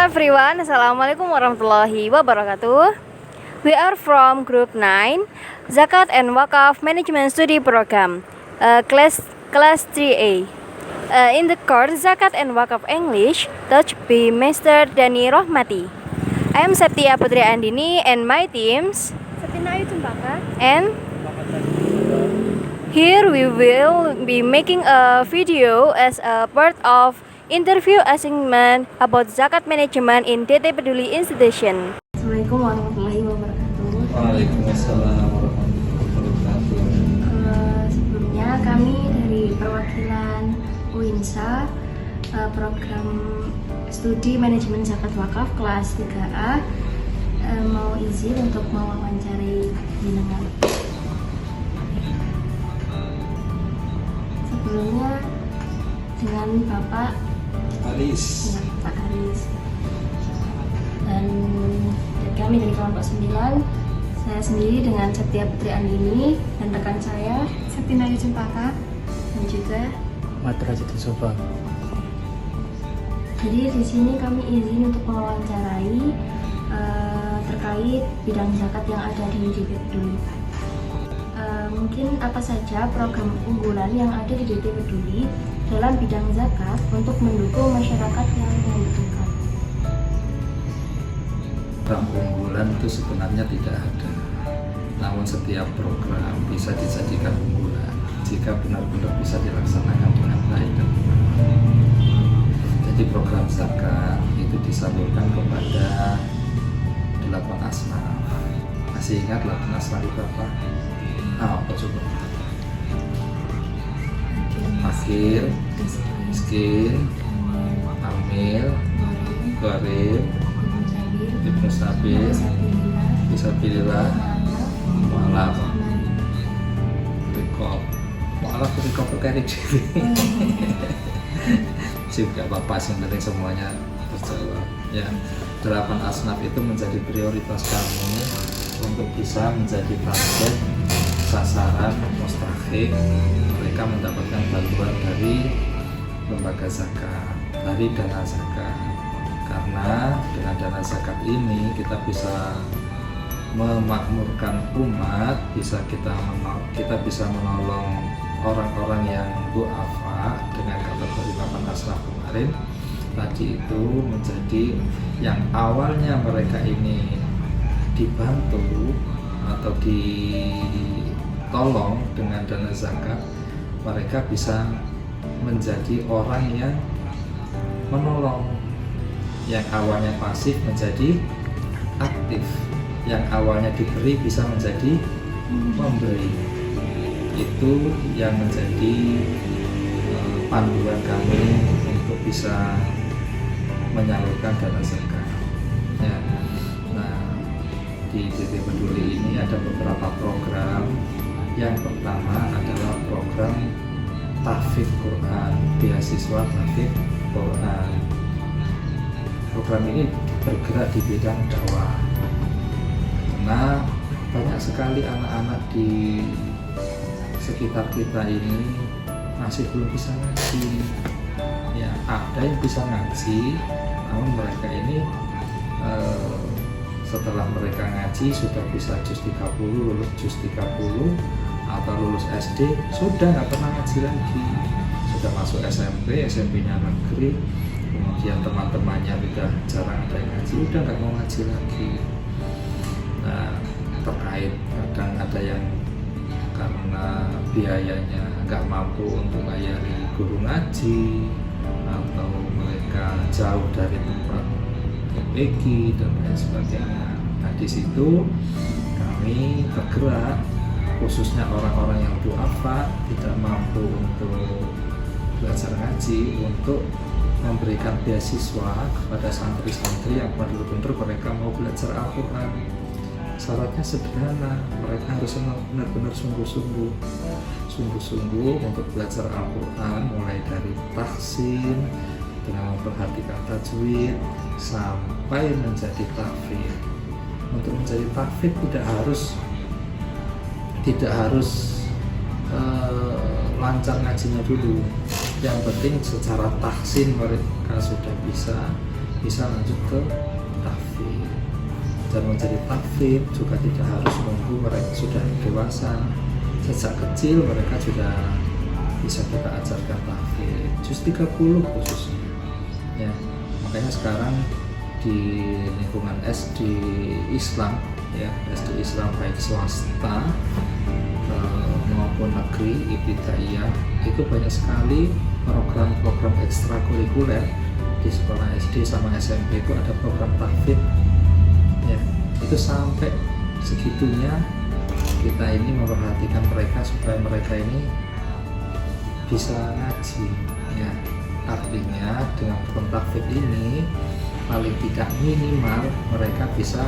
everyone, Assalamualaikum warahmatullahi wabarakatuh. We are from Group 9, Zakat and Wakaf Management Study Program, class 3A. In the course Zakat and Wakaf English, taught by Mr. Dani Rohmati. I am Septia Putri Andini and my teams Septina Ayu Cempaka and here we will be making a video as a part of interview assignment about zakat management in DT Peduli Institution. Assalamualaikum warahmatullahi wabarakatuh. Waalaikumsalam warahmatullahi wabarakatuh. Sebelumnya kami dari perwakilan UINSA program studi manajemen zakat wakaf kelas 3A mau izin untuk mewawancarai jenengan. Sebelumnya dengan Bapak Aris. Pak Aris dan kami dari kelompok 9, saya sendiri dengan Septia Putri Andini dan rekan saya Septina Ayu Cempaka dan juga Matra Jati Soba. jadi di sini kami izin untuk mewawancarai terkait bidang zakat yang ada di DP Peduli. Mungkin apa saja program unggulan yang ada di DP Peduli dalam bidang zakat untuk mendukung masyarakat yang membutuhkan. Program unggulan itu sebenarnya tidak ada, namun setiap program bisa dijadikan unggulan jika benar-benar bisa dilaksanakan dengan baik dan benar. Jadi program zakat itu disalurkan kepada 8 asnaf. Masih ingat 8 asnaf itu apa? Apa coba? Fakir, miskin, amil, gharib, ibnu sabil, fisabilillah, mu'alaf, rikob. Mu'alaf rikob itu kayak diri. Juga bapak sebenarnya semuanya terjawab. Ya, 8 asnaf itu menjadi prioritas kami untuk bisa menjadi target sasaran mustahik mereka mendapatkan bantuan dari lembaga zakat, dari dana zakat. Karena dengan dana zakat ini kita bisa memakmurkan umat, kita bisa menolong orang-orang yang du'afa dengan kategori 8 asnaf kemarin. Tadi itu menjadi yang awalnya mereka ini dibantu atau ditolong dengan dana zakat, mereka bisa menjadi orang yang menolong, yang awalnya pasif menjadi aktif, yang awalnya diberi bisa menjadi memberi. Itu yang menjadi panduan kami untuk bisa menyalurkan dana zakat. Ya. Nah, di DP Peduli ini ada beberapa program. Yang pertama adalah program tahfidz Quran, beasiswa tahfidz Quran. Program ini bergerak di bidang dakwah. Karena banyak sekali anak-anak di sekitar kita ini masih belum bisa ngaji. Ya, ada yang bisa ngaji, namun mereka ini setelah mereka ngaji sudah bisa juz 30, lulus juz 30 atau lulus SD, sudah nggak pernah ngaji lagi. Sudah masuk SMP-nya negeri, kemudian teman-temannya udah jarang ada yang ngaji, udah nggak mau ngaji lagi. Nah, terkait kadang ada yang karena biayanya nggak mampu untuk bayari guru ngaji, atau mereka jauh dari tempat PG dan lain sebagainya. Nah, di situ kami bergerak, khususnya orang-orang yang du'afa tidak mampu untuk belajar ngaji, untuk memberikan beasiswa kepada santri-santri yang benar-benar mereka mau belajar Al-Quran. Syaratnya sederhana, mereka harus benar-benar sungguh-sungguh untuk belajar Al-Quran, mulai dari tahsin dengan memperhatikan tajwid sampai menjadi tahfidz. Untuk menjadi tahfidz tidak harus lancar ngajinya dulu. Yang penting secara tahsin mereka sudah bisa bisa lanjut ke tahfidz. Dan menjadi tahfidz juga tidak harus menunggu mereka sudah dewasa. Sejak kecil mereka sudah bisa kita ajarkan tahfidz, juz 30 khususnya ya. Makanya sekarang di lingkungan SD Islam ya, SD Islam baik swasta maupun negeri ibtidaiyah itu banyak sekali program-program ekstrakurikuler. Di sekolah SD sama SMP itu ada program tahfidz ya. Itu sampai segitunya kita ini memperhatikan mereka supaya mereka ini bisa ngaji ya. Artinya dengan program tahfidz ini paling tidak minimal mereka bisa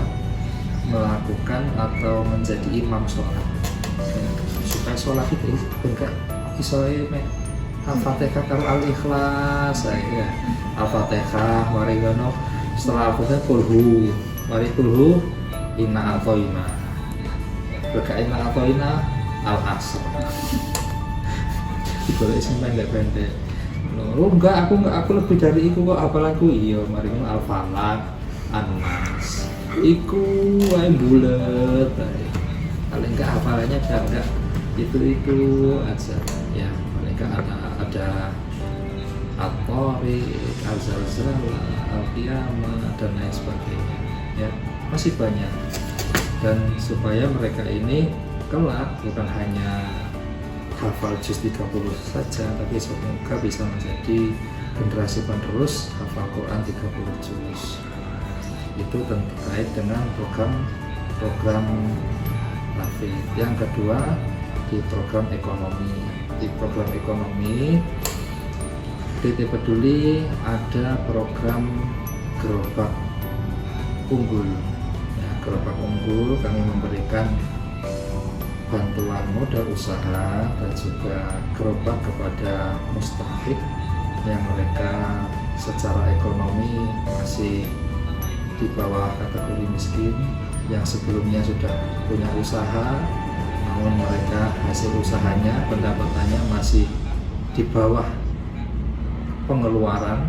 melakukan atau menjadi imam sholat ya. Supaya sholat itu enggak isoe Al-Fatihah karo Al-Ikhlas ya. Al-Fatihah mari ngono, setelah Al-Fatihah kulhu, mari kulhu inna atoina, berkait inna atoina al-asr. Digolek sing pendek-pendek. Oh enggak, aku lebih dari itu kok, apalagi iya mari ngono al-falaq, an-nas. Iku wae bulet. Paling enggak hafalannya biar enggak itu aja ya. Paling enggak ada at-tariq, al-zalzalah, al-qiyamah dan lain sebagainya ya. Masih banyak. Dan supaya mereka ini kelak bukan hanya hafal juz 30 saja, tapi semoga bisa menjadi generasi penerus hafal Quran 30 juz. Itu terkait dengan program tahfidz. Yang kedua di program ekonomi. Di program ekonomi PT Peduli ada program gerobak unggul. Ya, gerobak unggul kami memberikan bantuan modal usaha dan juga gerobak kepada mustahik yang mereka secara ekonomi masih di bawah kategori miskin, yang sebelumnya sudah punya usaha namun mereka hasil usahanya, pendapatannya masih di bawah pengeluaran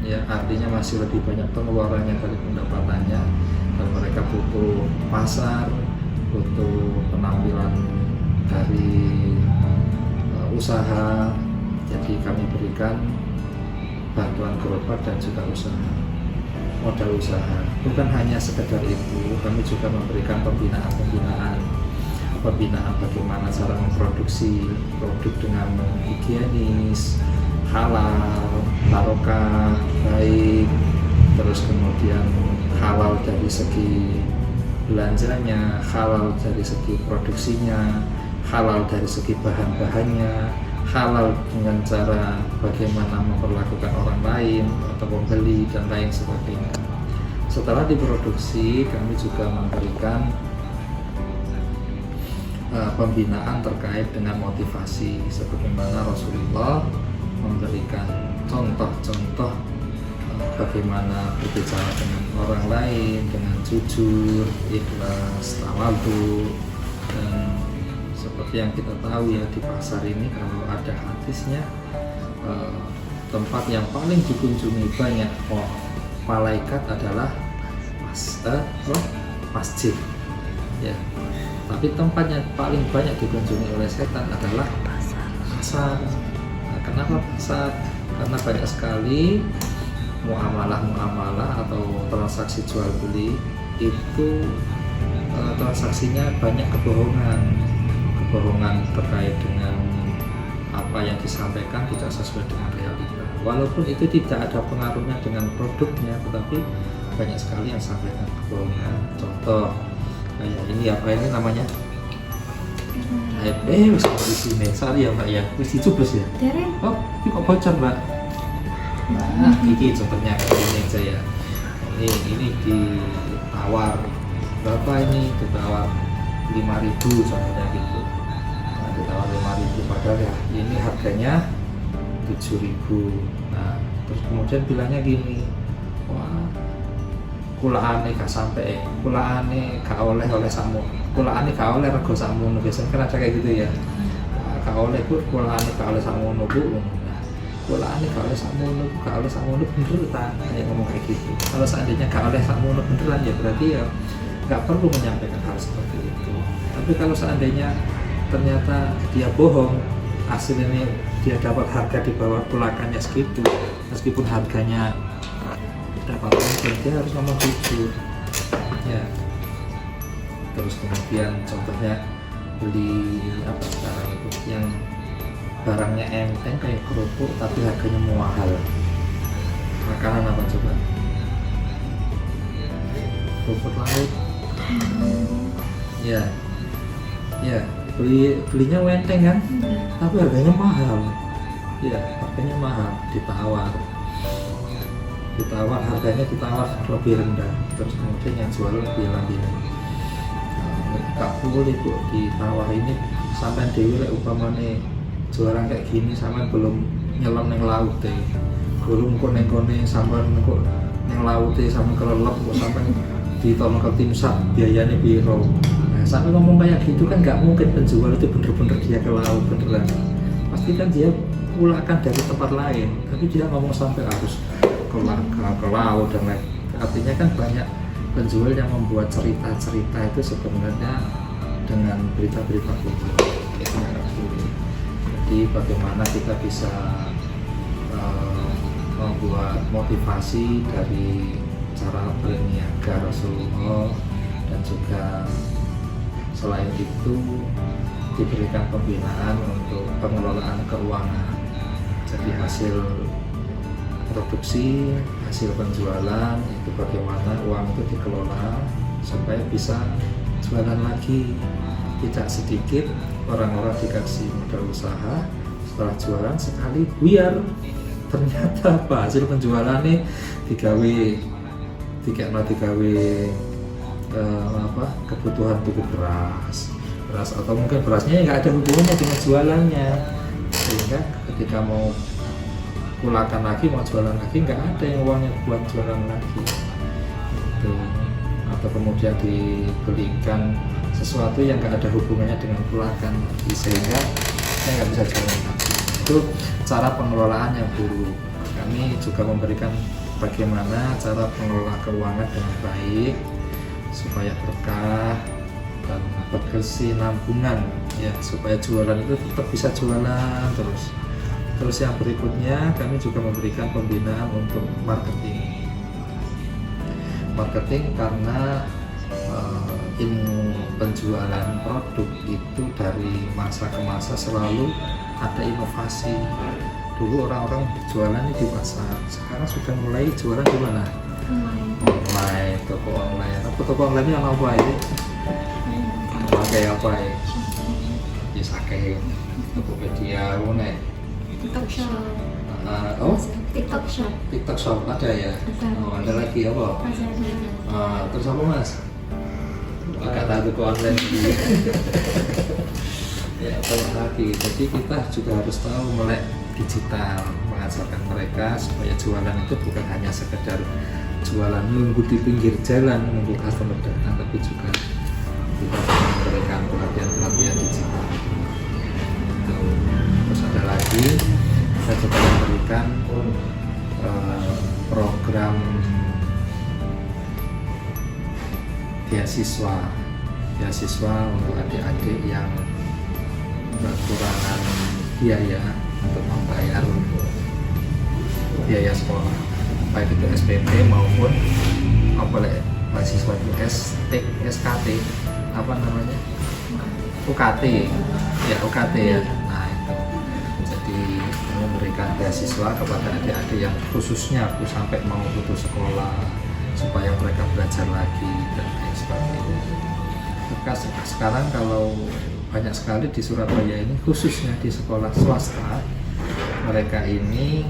ya, artinya masih lebih banyak pengeluarannya dari pendapatannya, dan mereka butuh pasar, butuh penampilan dari usaha. Jadi kami berikan bantuan gerobak dan juga usaha, modal usaha. Bukan hanya sekedar itu, kami juga memberikan pembinaan bagaimana cara memproduksi produk dengan higienis, halal, barokah, baik, terus kemudian halal dari segi belanjanya, halal dari segi produksinya, halal dari segi bahan-bahannya, halal dengan cara bagaimana memperlakukan orang lain atau pembeli dan lain sebagainya. Setelah diproduksi, kami juga memberikan pembinaan terkait dengan motivasi, sebagaimana Rasulullah memberikan contoh-contoh bagaimana berbicara dengan orang lain dengan jujur, ikhlas, tawadhu. Dan seperti yang kita tahu ya, di pasar ini kalau ada hadisnya, tempat yang paling dikunjungi banyak malaikat adalah masjid ya. Tapi tempat yang paling banyak dikunjungi oleh setan adalah pasar. Nah, kenapa pasar? Karena banyak sekali muamalah atau transaksi jual beli itu transaksinya banyak kebohongan terkait dengan apa yang disampaikan tidak sesuai dengan realita. Walaupun itu tidak ada pengaruhnya dengan produknya, tetapi banyak sekali yang sampaikan kebohongan. Contoh kayak ini, apa ini namanya? Wis di sini. Sorry ya Mbak ya, wis dicubus ya. Oh, ini kok bocor Mbak? Nah, ini contohnya ini aja ya. Ini ditawar berapa ini? Ditawar 5.000 contohnya gitu. Nah, ditawar 5.000 padahal ya ini harganya 7.000. Nah, terus kemudian bilangnya gini, wah, kulaane gak sampai, kulaane gak oleh samu, kulaane gak oleh rego sakmono. Biasanya kan ada kayak gitu ya. Gak oleh Bu, kulaane gak oleh sakmono Bu. Nah, sekolahan gak oleh sakmono bener tak kayak ngomong kayak gitu. Kalau seandainya gak oleh sakmono beneran ya berarti ya nggak perlu menyampaikan hal seperti itu. Tapi kalau seandainya ternyata dia bohong, hasilnya dia dapat harga di bawah pulakannya segitu, meskipun harganya dapat untung, dia harus ngomong jujur ya. Terus kemudian contohnya beli apa sekarang itu yang barangnya enteng kayak kerupuk tapi harganya mahal, makanan apa coba? Rumput laut ya, belinya enteng kan, tapi harganya mahal ya, harganya mahal, ditawar harganya lebih rendah, terus kemudian yang jualan bilang gini, gak boleh bu ditawar ini, sampai dewi lek umpamane jualan kayak gini sampai belum nyelam neng laut deh, belum kok neng sampai kok neng laut deh sampai kelelep kok sampai ditolong ke tim sat biayanya biro. Nah, sampai ngomong kayak gitu kan nggak mungkin penjual itu bener-bener dia ke laut beneran, pasti kan dia pulakan dari tempat lain, tapi dia ngomong sampai harus ke laut dan lain. Artinya kan banyak penjual yang membuat cerita-cerita itu sebenarnya dengan berita-berita bohong. Jadi bagaimana kita bisa membuat motivasi dari cara berniaga Rasulullah, dan juga selain itu diberikan pembinaan untuk pengelolaan keuangan. Jadi hasil produksi, hasil penjualan itu bagaimana uang itu dikelola supaya bisa jualan lagi. Tidak sedikit orang-orang dikasih modal usaha, setelah jualan sekali buyar, ternyata apa hasil penjualannya digawe kebutuhan tubuh beras atau mungkin berasnya nggak ada hubungannya dengan jualannya, sehingga ketika mau pulakan lagi, mau jualan lagi, nggak ada yang uangnya buat jualan lagi itu. Atau kemudian dibelikan sesuatu yang nggak ada hubungannya dengan pulakan lagi, sehingga saya nggak bisa jualan lagi. Itu cara pengelolaan yang buruk. Kami juga memberikan bagaimana cara pengelola keuangan dengan baik supaya berkah dan berkesinambungan ya, supaya jualan itu tetap bisa jualan terus. Terus yang berikutnya kami juga memberikan pembinaan untuk marketing karena ilmu penjualan produk itu dari masa ke masa selalu ada inovasi. Dulu orang-orang jualan di pasar, sekarang sudah mulai jualan di mana? Online, toko online. Toko online ini apa ini? Pakai apa ya? Di Sake, Tokopedia, mana? TikTok Shop. TikTok Shop ada ya? Oh, ada lagi apa? Terus apa mas? Agak tahu toko online. Ya, apa lagi? Jadi kita juga harus tahu melek digital, mengajarkan mereka supaya jualan itu bukan hanya sekedar jualan nunggu di pinggir jalan nunggu customer datang, tapi juga kita memberikan pelatihan digital. Terus ada lagi kita juga memberikan program beasiswa untuk adik-adik yang kekurangan biaya untuk membayar biaya sekolah, baik itu SPP maupun mahasiswa itu SKT apa namanya, UKT ya, UKT ya. Nah itu jadi memberikan beasiswa kepada adik-adik yang khususnya sampai mau putus sekolah supaya mereka belajar lagi dan lain sebagainya. Sekarang kalau banyak sekali di Surabaya ini, khususnya di sekolah swasta, mereka ini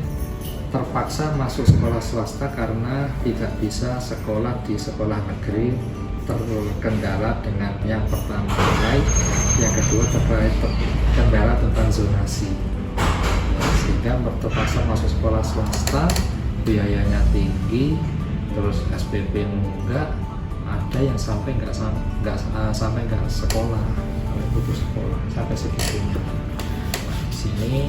terpaksa masuk sekolah swasta karena tidak bisa sekolah di sekolah negeri, terkendala dengan yang pertama nilai, yang kedua terkendala tentang zonasi, sehingga terpaksa masuk sekolah swasta, biayanya tinggi, terus SPP nunggak, ada yang sampai nggak sekolah, putus sekolah sampai segitunya. Di sini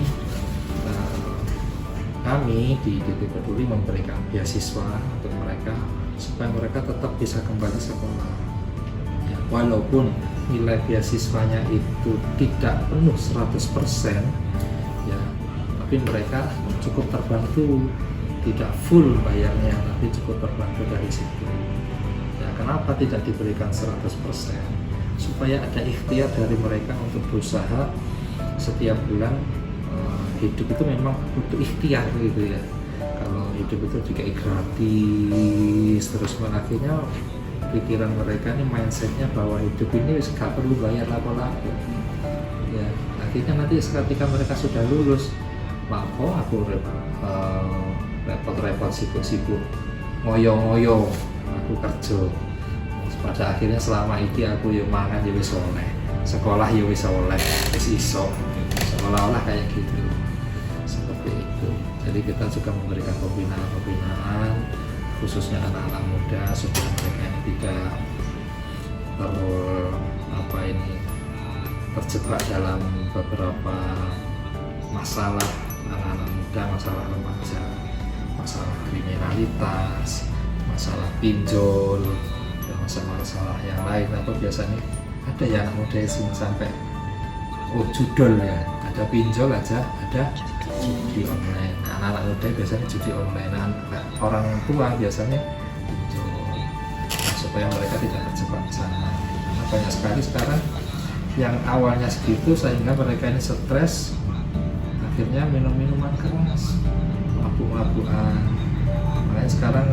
kami di DT Peduli memberikan beasiswa untuk mereka supaya mereka tetap bisa kembali sekolah. Ya, walaupun nilai beasiswanya itu tidak penuh 100%, ya, tapi mereka cukup terbantu, tidak full bayarnya, tapi cukup terbantu dari situ. Ya, kenapa tidak diberikan 100%? Supaya ada ikhtiar dari mereka untuk berusaha setiap bulan. Hidup itu memang butuh ikhtiar gitu ya. Kalau hidup itu juga gratis terus, akhirnya pikiran mereka ini mindsetnya bahwa hidup ini gak perlu bayar apa-apa. Ya, akhirnya nanti ketika mereka sudah lulus, mampu aku repot-repot sibuk-sibuk ngoyo-ngoyo aku kerja. Pada akhirnya selama itu aku yo mangan yo wis oleh, sekolah yo wis oleh, wis iso, seolah-olah kayak gitu. Seperti itu. Jadi kita juga memberikan pembinaan khususnya anak-anak muda supaya mereka ini tidak terjebak dalam beberapa masalah anak-anak muda, masalah remaja, masalah kriminalitas, masalah pinjol, dan masalah yang lain. Apa biasanya ada ya anak muda yang sampai judol ya, ada pinjol aja, ada judi online. Anak-anak muda biasanya judi online, orang tua biasanya pinjol. Nah, supaya mereka tidak terjebak sana. Nah, banyak sekali sekarang yang awalnya segitu sehingga mereka ini stres, akhirnya minum-minuman keras, mabuk-mabukan. Makanya sekarang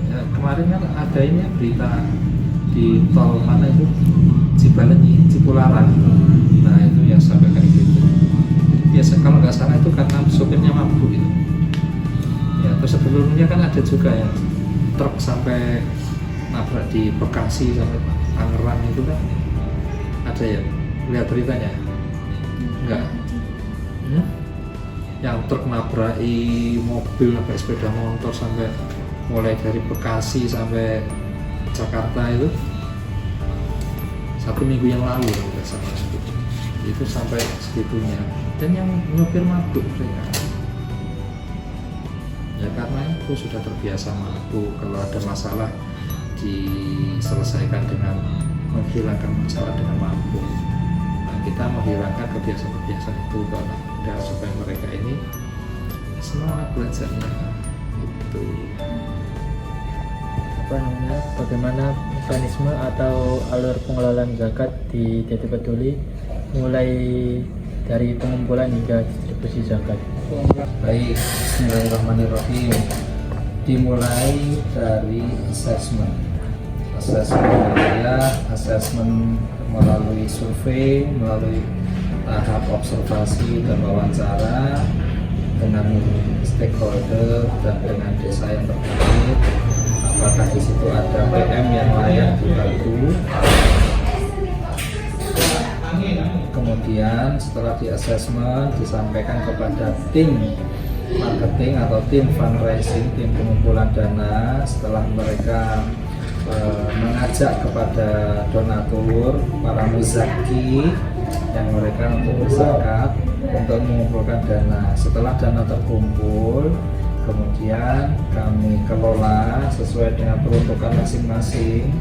ya, kemarin kan ada ini berita di tol mana itu, Cibalenyi, Cipularang. Nah itu yang sampai kayak gitu. Biasa kalau nggak salah itu karena sopirnya mabuk gitu. Ya terus sebelumnya kan ada juga yang truk sampai nabrak di Bekasi sampai Tangerang itu kan ada ya, lihat beritanya? Enggak. Yang truk nabraki mobil, nabrak sepeda motor sampai mulai dari Bekasi sampai Jakarta itu 1 minggu yang lalu itu sampai segitunya, dan yang nyopir mabuk mereka ya karena itu sudah terbiasa mabuk. Kalau ada masalah diselesaikan dengan menghilangkan masalah dengan mabuk. Nah, kita menghilangkan kebiasaan-kebiasaan itu ke anak muda supaya mereka ini semangat belajarnya. Itu bagaimana mekanisme atau alur pengelolaan zakat di DT Peduli mulai dari pengumpulan hingga distribusi zakat. Baik, bismillahirrahmanirrahim. Dimulai dari assessment melalui survei, melalui tahap observasi dan wawancara dengan stakeholder dan dengan desa yang terkait. Apakah di situ ada PM yang layak dibantu? Kemudian setelah di assessment disampaikan kepada tim marketing atau tim fundraising, tim pengumpulan dana. Setelah mereka mengajak kepada donatur, para muzaki yang mereka untuk berzakat untuk mengumpulkan dana. Setelah dana terkumpul, kemudian kami kelola sesuai dengan peruntukan masing-masing,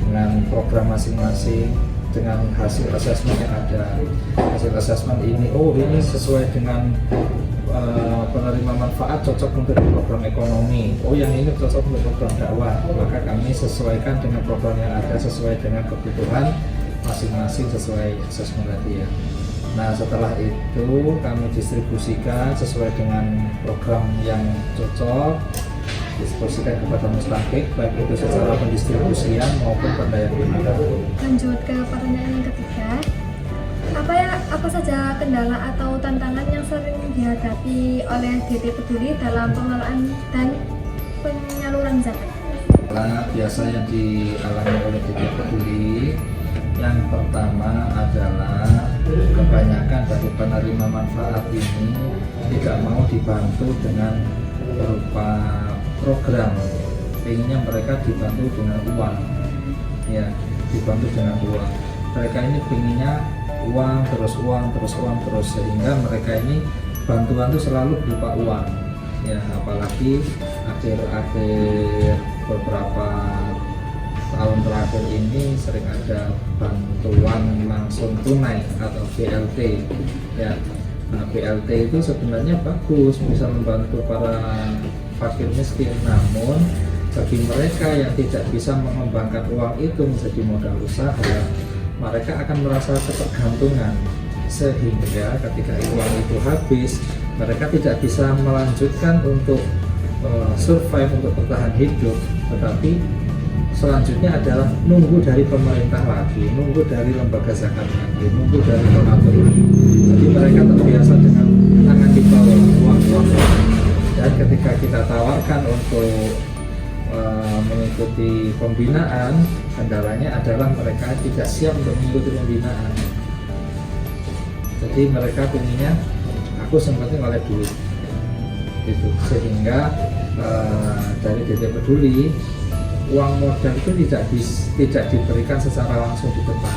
dengan program masing-masing, dengan hasil asesmen yang ada. Hasil asesmen ini, ini sesuai dengan penerima manfaat, cocok untuk program ekonomi. Yang ini cocok untuk program dakwah. Maka kami sesuaikan dengan program yang ada, sesuai dengan kebutuhan masing-masing, sesuai asesmen tadi ya. Nah setelah itu kami distribusikan sesuai dengan program yang cocok, distribusikan kepada mustahik, baik itu secara pendistribusian maupun pendayagunaan. Lanjut ke pertanyaan yang ketiga. Apa saja kendala atau tantangan yang sering dihadapi oleh DT Peduli dalam pengelolaan dan penyaluran zakat? Biasa yang dialami oleh DT Peduli, yang pertama adalah kebanyakan dari penerima manfaat ini tidak mau dibantu dengan berupa program. Pengennya mereka dibantu dengan uang, ya, dibantu dengan uang. Mereka ini pengennya uang terus, sehingga mereka ini bantuan itu selalu berupa uang. ya, apalagi akhir-akhir beberapa tahun terakhir ini sering ada bantuan langsung tunai atau BLT ya. Nah, BLT itu sebenarnya bagus, bisa membantu para fakir miskin, namun bagi mereka yang tidak bisa mengembangkan uang itu menjadi modal usaha, mereka akan merasa ketergantungan, sehingga ketika uang itu habis, mereka tidak bisa melanjutkan untuk survive, untuk bertahan hidup, tetapi selanjutnya adalah nunggu dari pemerintah lagi, nunggu dari lembaga zakat lagi, nunggu dari donatur lagi. Jadi mereka terbiasa dengan tangan di bawah uang. Dan ketika kita tawarkan untuk mengikuti pembinaan, kendalanya adalah mereka tidak siap untuk mengikuti pembinaan. Jadi mereka pinginnya aku sempetin oleh duit gitu. Sehingga dari DT Peduli uang modal itu tidak diberikan secara langsung di depan,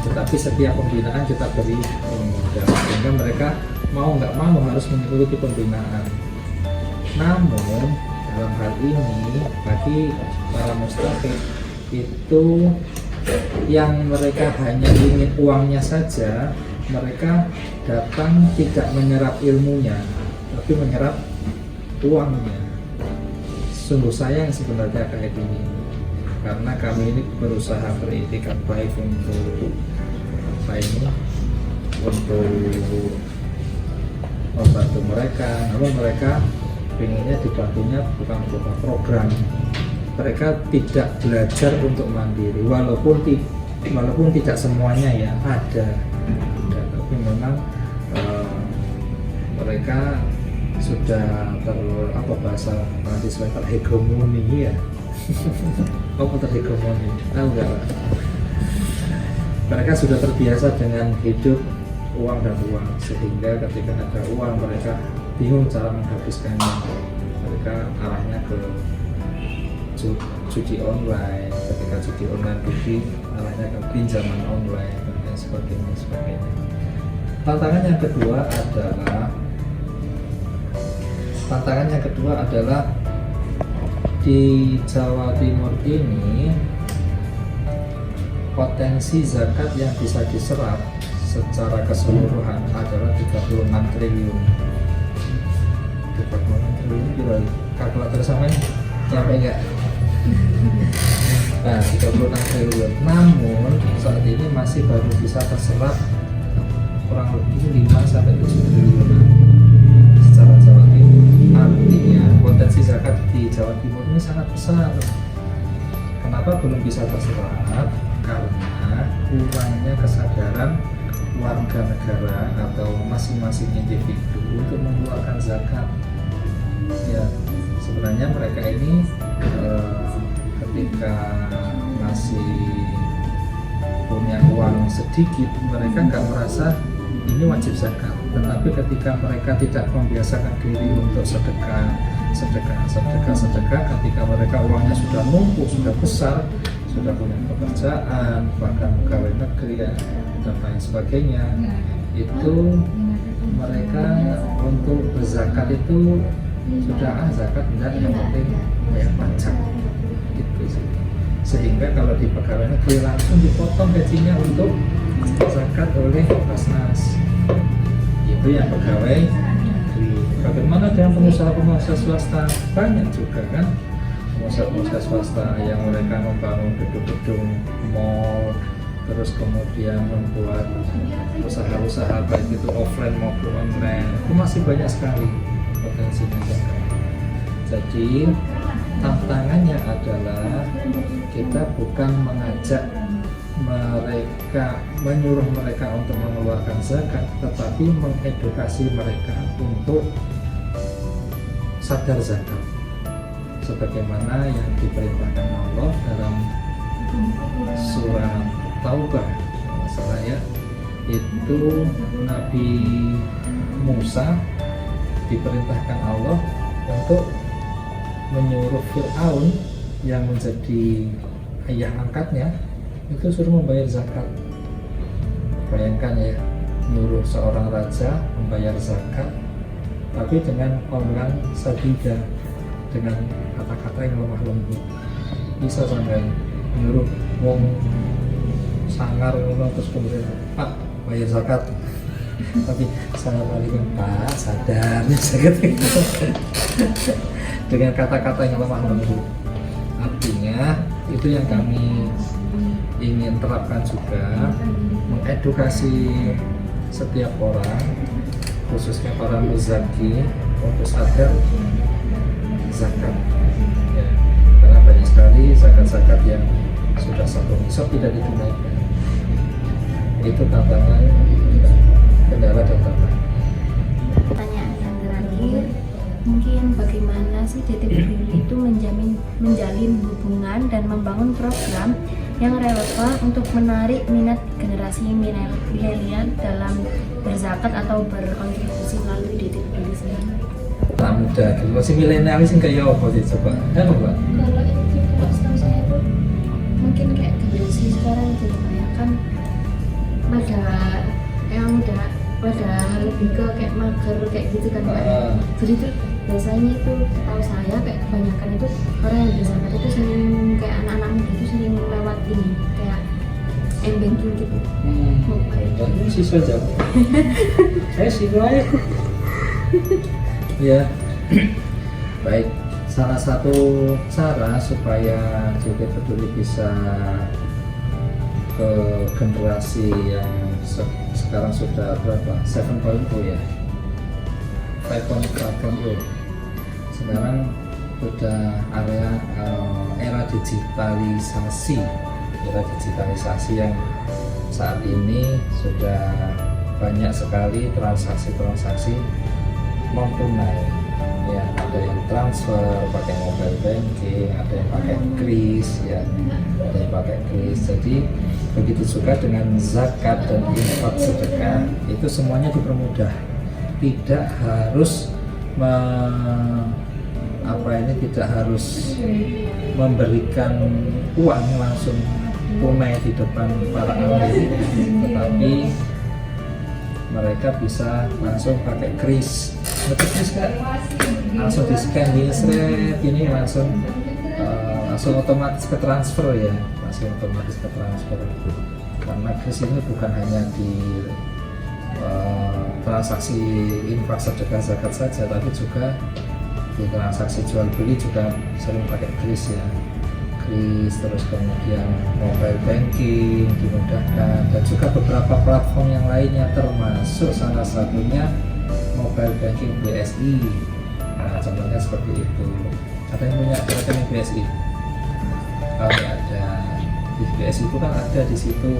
tetapi setiap pembinaan kita beri uang modal, sehingga mereka mau nggak mau harus mengikuti pembinaan. Namun dalam hal ini bagi para mustahik itu yang mereka hanya ingin uangnya saja, mereka datang tidak menyerap ilmunya, tapi menyerap uangnya. Sungguh sayang sebenarnya kayak gini, karena kami ini berusaha beritikad baik untuk membantu mereka, namun mereka pengennya dibantunya bukan berupa program. Mereka tidak belajar untuk mandiri, walaupun tidak semuanya ya ada, tapi memang mereka sudah bahasa mahasiswa terhegemoni ya. Terhegemoni, tahu nggak? Mereka sudah terbiasa dengan hidup uang dan uang, sehingga ketika ada uang mereka bingung cara menghabiskannya. Mereka arahnya ke judi online, ketika judi online pergi arahnya ke pinjaman online dan sebagainya. Tantangan yang kedua adalah di Jawa Timur ini potensi zakat yang bisa diserap secara keseluruhan adalah 36 triliun. 36 triliun kira kalkulator samanya nyampe enggak? Nah, 36 triliun. Namun saat ini masih baru bisa terserap kurang lebih 5-7 triliun secara Jawa Timur. Artinya potensi zakat di Jawa Timur ini sangat besar. Kenapa belum bisa terserap? Karena kurangnya kesadaran warga negara atau masing-masing individu untuk mengeluarkan zakat. Ya, sebenarnya mereka ini ketika masih punya uang sedikit, mereka nggak merasa ini wajib zakat. Tetapi ketika mereka tidak membiasakan diri untuk sedekah, ketika mereka uangnya sudah numpuk, sudah besar, sudah punya pekerjaan, bahkan pegawai negeri dan lain sebagainya, itu mereka untuk berzakat itu sudah zakat tidak, yang penting bayar pajak gitu sih. Sehingga kalau di pegawai negeri langsung dipotong gajinya untuk zakat oleh Basnas, itu yang pegawai negeri. Bagaimana dengan pengusaha swasta? Banyak juga kan pengusaha swasta yang mereka membangun gedung-gedung mall, terus kemudian membuat usaha-usaha baik itu offline maupun online, itu masih banyak sekali potensinya. Jadi tantangannya adalah kita bukan mengajak mereka, menyuruh mereka untuk mengeluarkan zakat, tetapi mengedukasi mereka untuk sadar zakat sebagaimana yang diperintahkan Allah dalam surah Taubah, masalah ya, itu Nabi Musa diperintahkan Allah untuk menyuruh Fir'aun yang menjadi ayah angkatnya itu suruh membayar zakat. Bayangkan ya, nyuruh seorang raja membayar zakat tapi dengan orang sadida, dengan kata-kata yang lemah lembut. Bisa sampai menyuruh wong sangar ngono terus kemudian Pak bayar zakat, tapi assalamualaikum Pak sadar zakat itu dengan kata-kata yang lemah lembut. Artinya itu yang kami ingin terapkan juga, mengedukasi setiap orang, khususnya para muzaki, untuk sadar zakat ya. Karena banyak sekali zakat-zakat yang sudah satu nisab tidak ditunaikan. Itu tantangan, kendala dan tantangan. Pertanyaan yang terakhir, mungkin bagaimana sih DT Peduli itu menjalin hubungan dan membangun program yang relevan untuk menarik minat generasi milenial dalam berzakat atau berkontribusi melalui DT Peduli sendiri? Tak mudah, generasi milenial sih kayak apa sih coba? Kan Mbak? Kalau itu kalau setahu saya tuh mungkin kayak generasi sekarang itu kebanyakan pada yang udah pada lebih ke kayak mager kayak gitu kan Pak. Jadi tuh biasanya itu tahu saya kayak kebanyakan itu orang yang berzakat itu sering kayak anak-anak muda itu sering lewat ini kayak m-banking gitu. Ini siswa jam. Saya siswa ya. Ya. Baik. Salah satu cara supaya DT Peduli bisa ke generasi yang sekarang sudah berapa? 7.0 ya. 5.0. Sekarang sudah era digitalisasi yang saat ini sudah banyak sekali transaksi non tunai ya, ada yang transfer pakai mobile banking, ada yang pakai kris ya, ada yang pakai kris. Jadi begitu juga dengan zakat dan infak sedekah, itu semuanya dipermudah, tidak harus tidak harus memberikan uang langsung tunai di depan para amil, tetapi mereka bisa langsung pakai kris. Kris kan langsung di scan di Instagram ini langsung otomatis ke transfer ya, langsung otomatis ke transfer. Karena kris ini bukan hanya di transaksi infak sedekah zakat saja, tapi juga di transaksi jual beli juga sering pakai kris ya. Kris, terus kemudian mobile banking dimudahkan, dan juga beberapa platform yang lainnya, termasuk salah satunya mobile banking BSI. Nah, contohnya seperti itu. Ada yang punya rekening BSI? Kalau ada di BSI itu kan ada di situ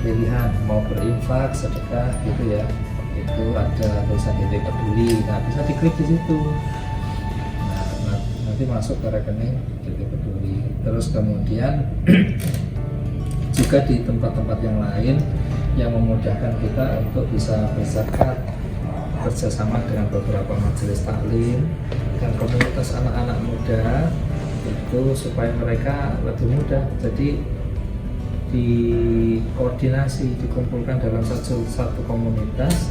pilihan mau berinfak, sedekah gitu ya. Itu ada tulisan DT Peduli. Nah, bisa diklik di situ. Nah, nanti masuk ke rekening DT Peduli. Terus kemudian juga di tempat-tempat yang lain yang memudahkan kita untuk bisa berzakat, kerjasama dengan beberapa majelis taklim dan komunitas anak-anak muda itu supaya mereka lebih mudah. Jadi dikoordinasi, dikumpulkan dalam satu komunitas,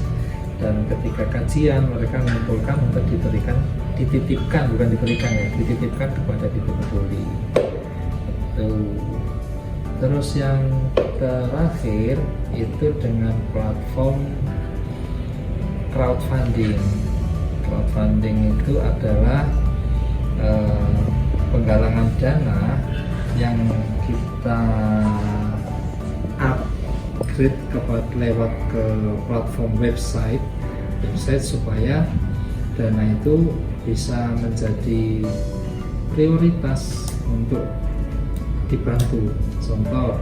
dan ketika kajian mereka mengumpulkan untuk dititipkan kepada DT Peduli. Terus yang terakhir itu dengan platform crowdfunding. Crowdfunding itu adalah penggalangan dana yang kita upgrade lewat ke platform website supaya dana itu bisa menjadi prioritas untuk dibantu. Contoh,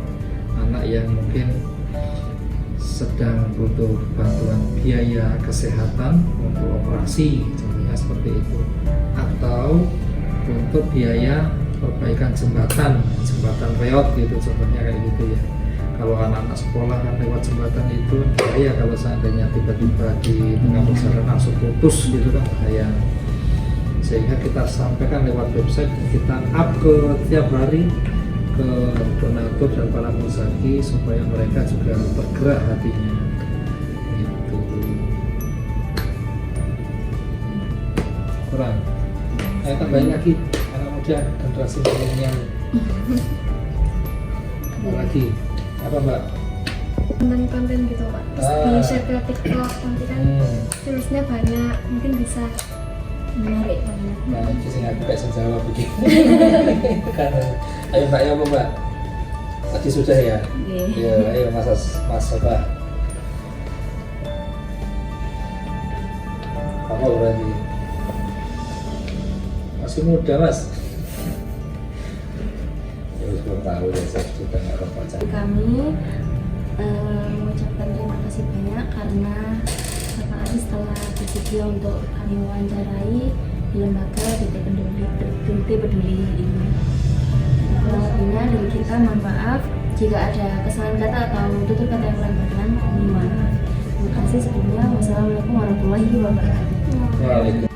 anak yang mungkin sedang butuh bantuan biaya kesehatan untuk operasi, contohnya seperti itu, atau untuk biaya perbaikan jembatan reot gitu, contohnya kayak gitu ya. Kalau anak-anak sekolah kan lewat jembatan itu bahaya, kalau seandainya tiba-tiba di tengah perjalanan langsung putus gitu kan bahaya. Sehingga kita sampaikan lewat website, kita up ke tiap hari ke donatur dan para muzaki supaya mereka juga bergerak hatinya gitu. Kurang. Ayo tambahin lagi anak muda generasi milenial. Apa lagi? Apa Mbak? Konten-konten gitu Pak, terus di share ke TikTok, nanti kan terusnya banyak, mungkin bisa Menarik banget. Nah, itu sih aku kayak senjawa begini. Karena, ayo Mbak, ya apa Mbak? Tadi sudah ya? Oke. Ya, ayo Mas apa? Apa berarti? Masih muda Mas. Ya wis belum tahu ya, saya juga nggak rokok aja. Kami mengucapkan terima kasih banyak karena Bapak Aris telah bersedia untuk kami wawancarai di lembaga DT Peduli ini. Kurang lebihnya dari kita mohon maaf jika ada kesalahan kata atau tutur kata yang kurang berkenan, mohon maaf. Terima kasih sebelumnya. Wassalamualaikum warahmatullahi wabarakatuh. Waalaikumsalam.